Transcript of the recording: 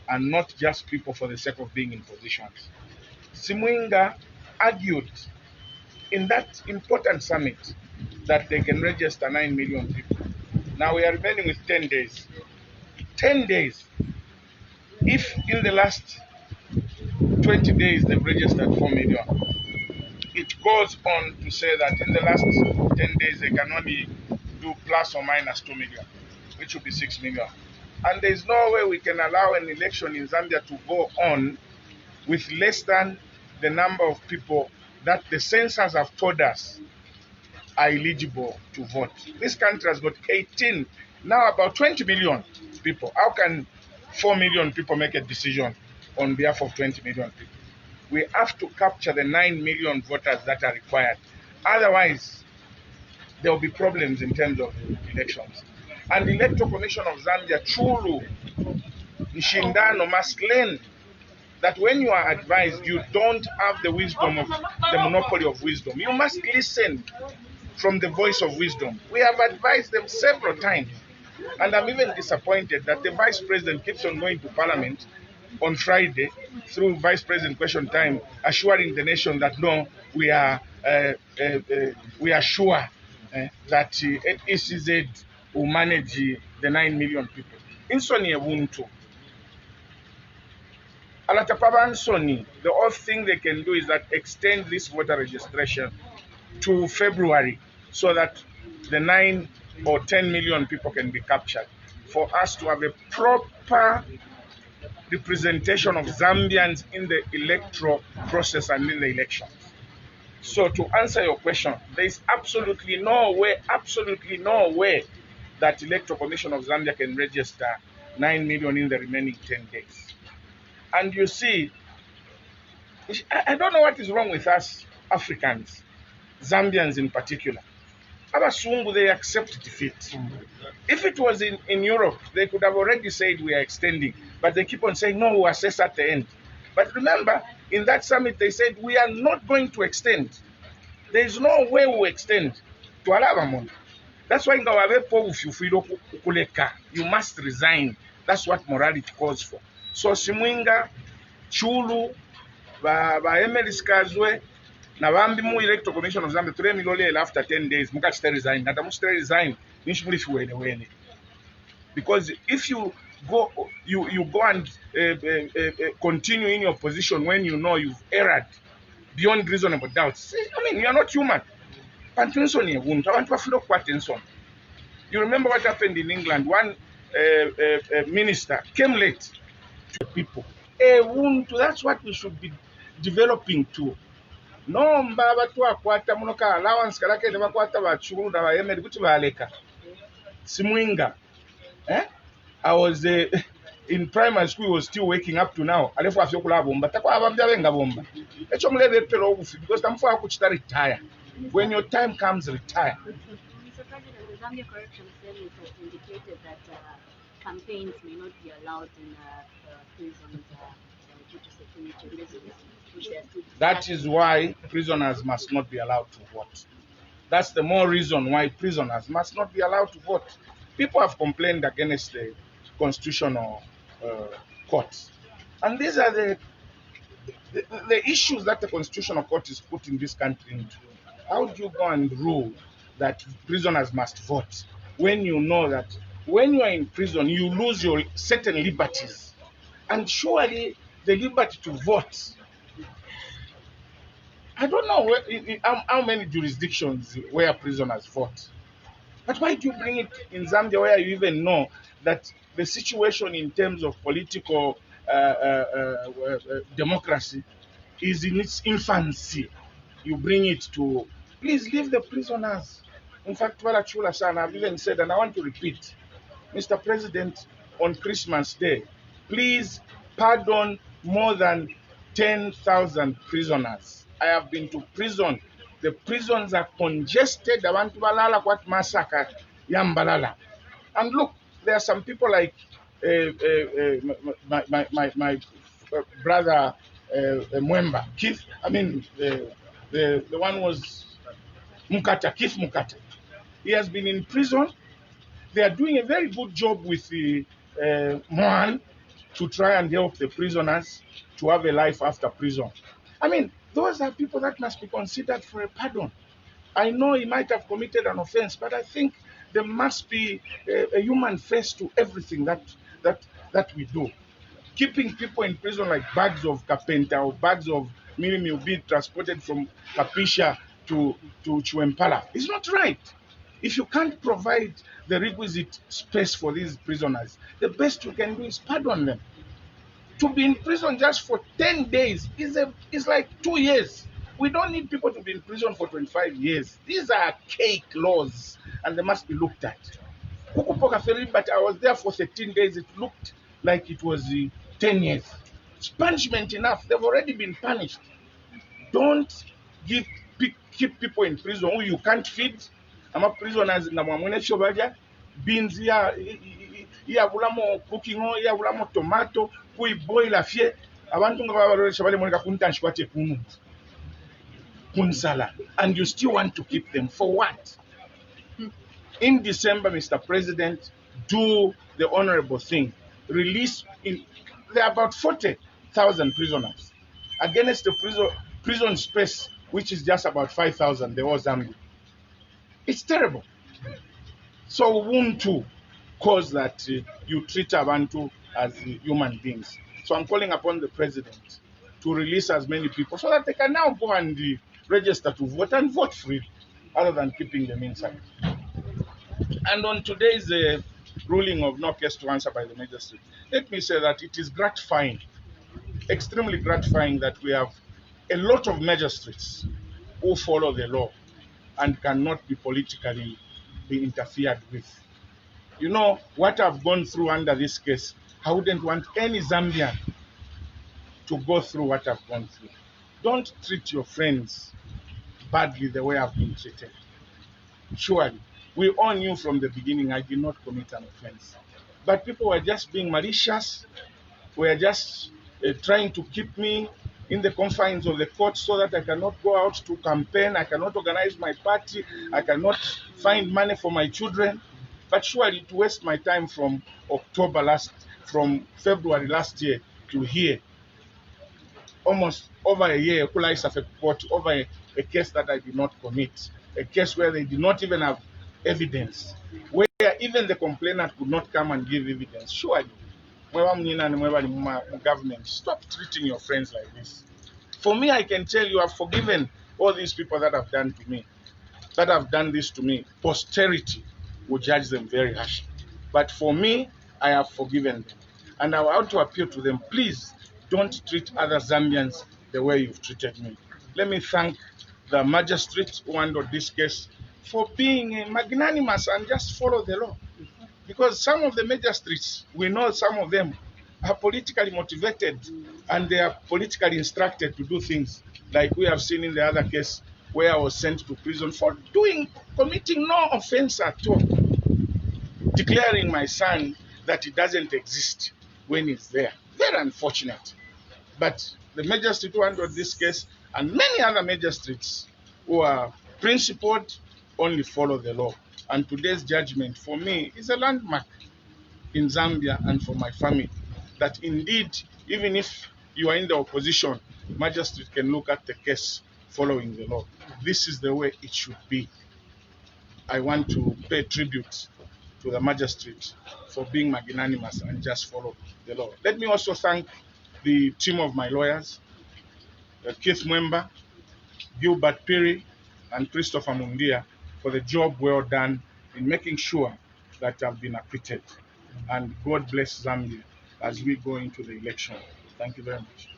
and not just people for the sake of being in positions. Simwinga argued in that important summit that they can register 9 million people. Now we are remaining with 10 days. 10 days. If in the last 20 days they've registered 4 million, it goes on to say that in the last 10 days they can only do plus or minus 2 million, which would be 6 million. And there's no way we can allow an election in Zambia to go on with less than the number of people that the censors have told us are eligible to vote. This country has got 18, now about 20 million people. How can 4 million people make a decision on behalf of 20 million people? We have to capture the 9 million voters that are required. Otherwise, there will be problems in terms of elections. And the Electoral Commission of Zambia, Chulu, Nshindano, must learn that when you are advised, you don't have the wisdom of the monopoly of wisdom. You must listen from the voice of wisdom. We have advised them several times. And I'm even disappointed that the Vice President keeps on going to Parliament on Friday through Vice President question time, assuring the nation that no, we are sure that ECZ will manage the 9 million people. Insoni Ubuntu. Alatapabansoni, the only thing they can do is that extend this voter registration to February so that the 9 or 10 million people can be captured for us to have a proper representation of Zambians in the electoral process and in the elections. So to answer your question, there is absolutely no way that Electoral Commission of Zambia can register 9 million in the remaining 10 days. And you see, I don't know what is wrong with us Africans, Zambians in particular. Abasungu, they accept defeat. If it was in Europe, they could have already said we are extending, but they keep on saying, no, we'll assess at the end. But remember, in that summit, they said, we are not going to extend. There is no way we extend to Alabamon. That's why you must resign. That's what morality calls for. So Simwinga, Chulu, Emelis Kazwe, na bambi mu Electoral Commission of Zambia 3 million after 10 days mukachita resign nata must resign nishimuli fiwele because if you go and continue in your position when you know you've erred beyond reasonable doubt. I mean, you are not human. You remember what happened in England? One minister came late to people. That's what we should be developing to. No mbaba tu akwata munoka allowance kalake ne bakwata bachuru na bayemeri kuti baleka Simwinga. I was in primary school, was still waking up to now. Alefu afyo kula bomba takwa abambya benga bomba echo mulebe pelo obufi because tamfu akuchita retire. When your time comes, retire. Mr. President, the Zambia Corrections Service has indicated that campaigns may not be allowed in prisons due to security reasons. That is why prisoners must not be allowed to vote. That's the more reason why prisoners must not be allowed to vote. People have complained against the constitutional court. And these are the issues that the constitutional court is putting this country into. How do you go and rule that prisoners must vote when you know that when you are in prison, you lose your certain liberties? And surely the liberty to vote, I don't know how many jurisdictions where prisoners vote. But why do you bring it in Zambia where you even know that the situation in terms of political democracy is in its infancy? You bring it to, please leave the prisoners. In fact, I've even said, and I want to repeat, Mr. President, on Christmas Day, please pardon more than 10,000 prisoners. I have been to prison. The prisons are congested. Abantu balala kwat massacre yambalala. And look, there are some people like my brother Mwemba, Keith. I mean, the one was Mukata, Keith Mukata. He has been in prison. They are doing a very good job with the Moan. to try and help the prisoners to have a life after prison. I mean, those are people that must be considered for a pardon. I know he might have committed an offense, but I think there must be a human face to everything that we do. Keeping people in prison like bags of carpenter or bags of milling will be transported from Kapisha to Chuempala is not right. If you can't provide the requisite space for these prisoners, the best you can do is pardon them. To be in prison just for 10 days is like 2 years. We don't need people to be in prison for 25 years. These are archaic laws and they must be looked at. But I was there for 13 days. It looked like it was 10 years. It's punishment enough. They've already been punished. Don't keep people in prison who you can't feed. I'm a prisoners in the beans ya bulamo cooking ya bulamo tomato kui boil afie abantu nga babalolesha bale moneka kuntanshkwate kunu kunsala, and you still want to keep them for what? In December, Mr. President, do the honorable thing. Release there are about 40,000 prisoners against the prison space, which is just about 5,000. There was Zambia. It's terrible. So won't to cause that you treat Abantu as human beings. So I'm calling upon the president to release as many people so that they can now go and register to vote and vote freely, other than keeping them inside. And on today's ruling of no case to answer by the magistrate, let me say that it is gratifying, extremely gratifying, that we have a lot of magistrates who follow the law and cannot be politically interfered with. You know, what I've gone through under this case, I wouldn't want any Zambian to go through what I've gone through. Don't treat your friends badly the way I've been treated. Surely, we all knew from the beginning I did not commit an offense. But people were just being malicious, were just trying to keep me in the confines of the court so that I cannot go out to campaign, I cannot organize my party, I cannot find money for my children. But surely to waste my time from from February last year to here, almost over a year, court over a case that I did not commit, a case where they did not even have evidence, where even the complainant could not come and give evidence. Surely, government, stop treating your friends like this. For me, I can tell you, I've forgiven all these people that have done to me, that have done this to me. Posterity will judge them very harshly. But for me, I have forgiven them. And I want to appeal to them, please don't treat other Zambians the way you've treated me. Let me thank the magistrate who handled this case for being magnanimous and just follow the law. Because some of the magistrates, we know some of them are politically motivated and they are politically instructed to do things like we have seen in the other case where I was sent to prison for committing no offense at all, declaring my son that he doesn't exist when he's there. Very unfortunate. But the magistrate who handled this case and many other magistrates who are principled only follow the law. And today's judgment for me is a landmark in Zambia and for my family, that indeed, even if you are in the opposition, magistrate can look at the case following the law. This is the way it should be. I want to pay tribute to the magistrate for being magnanimous and just follow the law. Let me also thank the team of my lawyers, Keith Mwemba, Gilbert Perry, and Christopher Mundia, for the job well done in making sure that I've been acquitted. And God bless Zambia as we go into the election. Thank you very much.